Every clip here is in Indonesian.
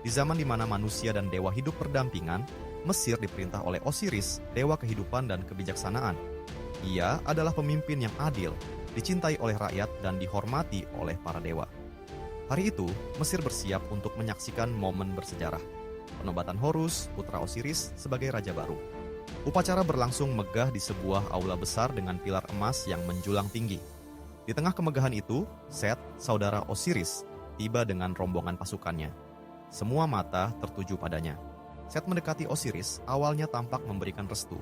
Di zaman di mana manusia dan dewa hidup berdampingan, Mesir diperintah oleh Osiris, dewa kehidupan dan kebijaksanaan. Ia adalah pemimpin yang adil, dicintai oleh rakyat dan dihormati oleh para dewa. Hari itu, Mesir bersiap untuk menyaksikan momen bersejarah. Penobatan Horus, putra Osiris, sebagai raja baru. Upacara berlangsung megah di sebuah aula besar dengan pilar emas yang menjulang tinggi. Di tengah kemegahan itu, Set, saudara Osiris, tiba dengan rombongan pasukannya. Semua mata tertuju padanya. Set mendekati Osiris, awalnya tampak memberikan restu.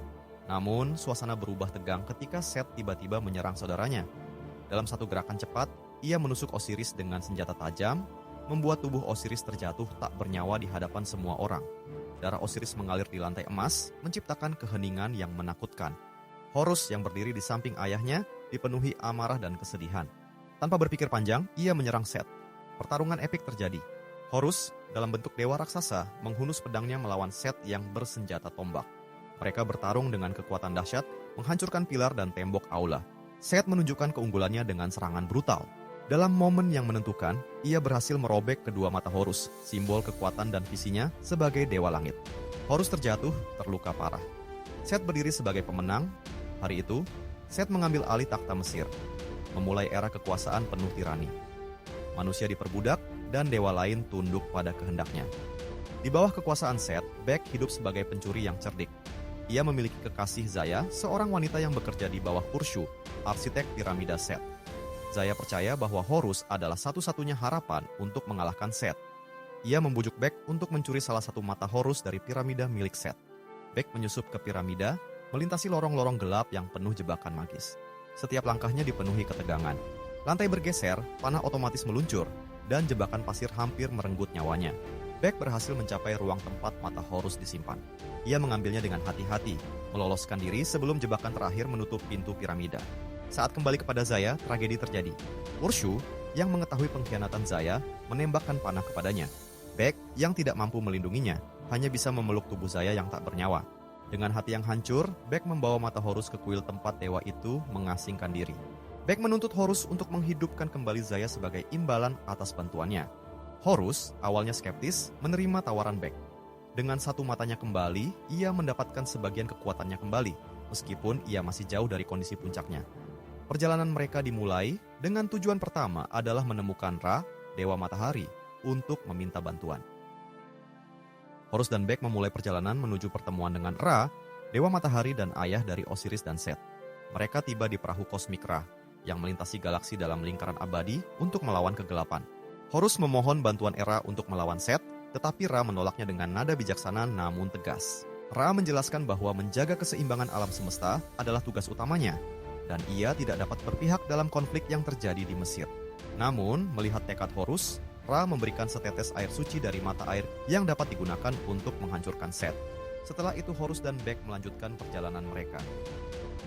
Namun, suasana berubah tegang ketika Set tiba-tiba menyerang saudaranya. Dalam satu gerakan cepat, ia menusuk Osiris dengan senjata tajam, membuat tubuh Osiris terjatuh tak bernyawa di hadapan semua orang. Darah Osiris mengalir di lantai emas, menciptakan keheningan yang menakutkan. Horus yang berdiri di samping ayahnya dipenuhi amarah dan kesedihan. Tanpa berpikir panjang, ia menyerang Set. Pertarungan epik terjadi. Horus, dalam bentuk dewa raksasa, menghunus pedangnya melawan Set yang bersenjata tombak. Mereka bertarung dengan kekuatan dahsyat, menghancurkan pilar dan tembok aula. Set menunjukkan keunggulannya dengan serangan brutal. Dalam momen yang menentukan, ia berhasil merobek kedua mata Horus, simbol kekuatan dan visinya sebagai dewa langit. Horus terjatuh, terluka parah. Set berdiri sebagai pemenang. Hari itu, Set mengambil alih takhta Mesir, memulai era kekuasaan penuh tirani. Manusia diperbudak, dan dewa lain tunduk pada kehendaknya. Di bawah kekuasaan Set, Bek hidup sebagai pencuri yang cerdik. Ia memiliki kekasih Zaya, seorang wanita yang bekerja di bawah Urshu, arsitek piramida Set. Zaya percaya bahwa Horus adalah satu-satunya harapan untuk mengalahkan Set. Ia membujuk Bek untuk mencuri salah satu mata Horus dari piramida milik Set. Bek menyusup ke piramida, melintasi lorong-lorong gelap yang penuh jebakan magis. Setiap langkahnya dipenuhi ketegangan. Lantai bergeser, panah otomatis meluncur, dan jebakan pasir hampir merenggut nyawanya. Bek berhasil mencapai ruang tempat mata Horus disimpan. Ia mengambilnya dengan hati-hati, meloloskan diri sebelum jebakan terakhir menutup pintu piramida. Saat kembali kepada Zaya, tragedi terjadi. Urshu, yang mengetahui pengkhianatan Zaya, menembakkan panah kepadanya. Bek, yang tidak mampu melindunginya, hanya bisa memeluk tubuh Zaya yang tak bernyawa. Dengan hati yang hancur, Bek membawa mata Horus ke kuil tempat dewa itu mengasingkan diri. Bek menuntut Horus untuk menghidupkan kembali Zaya sebagai imbalan atas bantuannya. Horus, awalnya skeptis, menerima tawaran Bek. Dengan satu matanya kembali, ia mendapatkan sebagian kekuatannya kembali, meskipun ia masih jauh dari kondisi puncaknya. Perjalanan mereka dimulai dengan tujuan pertama adalah menemukan Ra, dewa matahari, untuk meminta bantuan. Horus dan Bek memulai perjalanan menuju pertemuan dengan Ra, dewa matahari dan ayah dari Osiris dan Set. Mereka tiba di perahu kosmik Ra, yang melintasi galaksi dalam lingkaran abadi untuk melawan kegelapan. Horus memohon bantuan Ra untuk melawan Set, tetapi Ra menolaknya dengan nada bijaksana namun tegas. Ra menjelaskan bahwa menjaga keseimbangan alam semesta adalah tugas utamanya, dan ia tidak dapat berpihak dalam konflik yang terjadi di Mesir. Namun, melihat tekad Horus, Ra memberikan setetes air suci dari mata air yang dapat digunakan untuk menghancurkan Set. Setelah itu Horus dan Bek melanjutkan perjalanan mereka.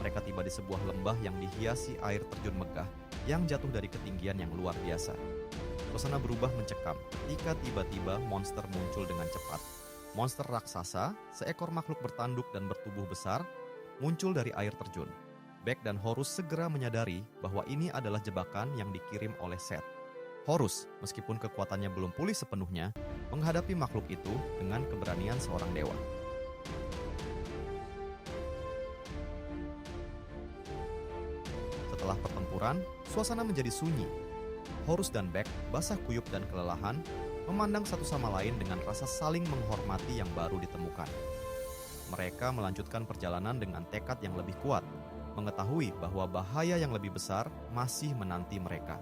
Mereka tiba di sebuah lembah yang dihiasi air terjun megah yang jatuh dari ketinggian yang luar biasa. Suasana berubah mencekam ketika tiba-tiba monster muncul dengan cepat. Monster raksasa, seekor makhluk bertanduk dan bertubuh besar, muncul dari air terjun. Bek dan Horus segera menyadari bahwa ini adalah jebakan yang dikirim oleh Set. Horus, meskipun kekuatannya belum pulih sepenuhnya, menghadapi makhluk itu dengan keberanian seorang dewa. Setelah pertempuran, suasana menjadi sunyi. Horus dan Bek, basah kuyup dan kelelahan, memandang satu sama lain dengan rasa saling menghormati yang baru ditemukan. Mereka melanjutkan perjalanan dengan tekad yang lebih kuat, mengetahui bahwa bahaya yang lebih besar masih menanti mereka.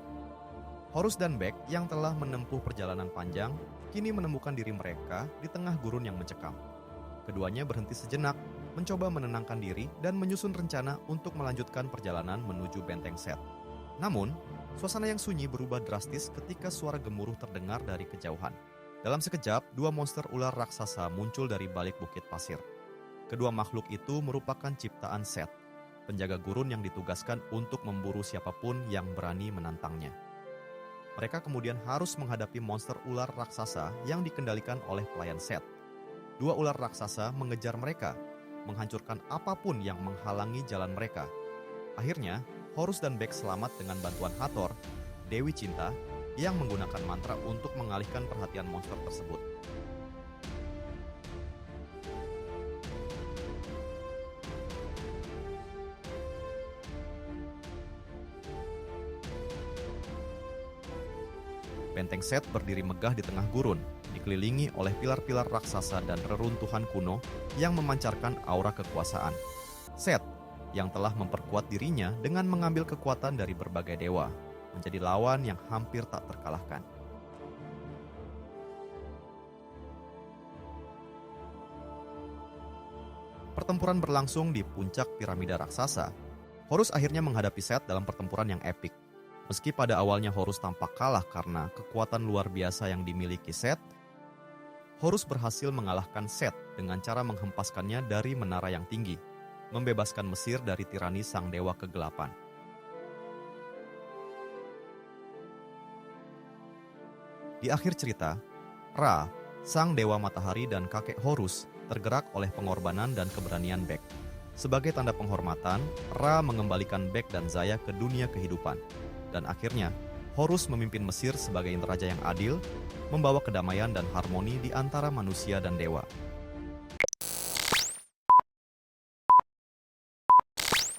Horus dan Bek yang telah menempuh perjalanan panjang, kini menemukan diri mereka di tengah gurun yang mencekam. Keduanya berhenti sejenak, mencoba menenangkan diri dan menyusun rencana untuk melanjutkan perjalanan menuju benteng Set. Namun, suasana yang sunyi berubah drastis ketika suara gemuruh terdengar dari kejauhan. Dalam sekejap, dua monster ular raksasa muncul dari balik bukit pasir. Kedua makhluk itu merupakan ciptaan Set, penjaga gurun yang ditugaskan untuk memburu siapapun yang berani menantangnya. Mereka kemudian harus menghadapi monster ular raksasa yang dikendalikan oleh pelayan Set. Dua ular raksasa mengejar mereka, menghancurkan apapun yang menghalangi jalan mereka. Akhirnya, Horus dan Bek selamat dengan bantuan Hathor, Dewi Cinta, yang menggunakan mantra untuk mengalihkan perhatian monster tersebut. Benteng Set berdiri megah di tengah gurun, dikelilingi oleh pilar-pilar raksasa dan reruntuhan kuno yang memancarkan aura kekuasaan. Set, yang telah memperkuat dirinya dengan mengambil kekuatan dari berbagai dewa, menjadi lawan yang hampir tak terkalahkan. Pertempuran berlangsung di puncak piramida raksasa. Horus akhirnya menghadapi Set dalam pertempuran yang epik. Meski pada awalnya Horus tampak kalah karena kekuatan luar biasa yang dimiliki Set, Horus berhasil mengalahkan Set dengan cara menghempaskannya dari menara yang tinggi, membebaskan Mesir dari tirani sang dewa kegelapan. Di akhir cerita, Ra, sang dewa matahari dan kakek Horus, tergerak oleh pengorbanan dan keberanian Bek. Sebagai tanda penghormatan, Ra mengembalikan Bek dan Zaya ke dunia kehidupan. Dan akhirnya, Horus memimpin Mesir sebagai raja yang adil, membawa kedamaian dan harmoni di antara manusia dan dewa.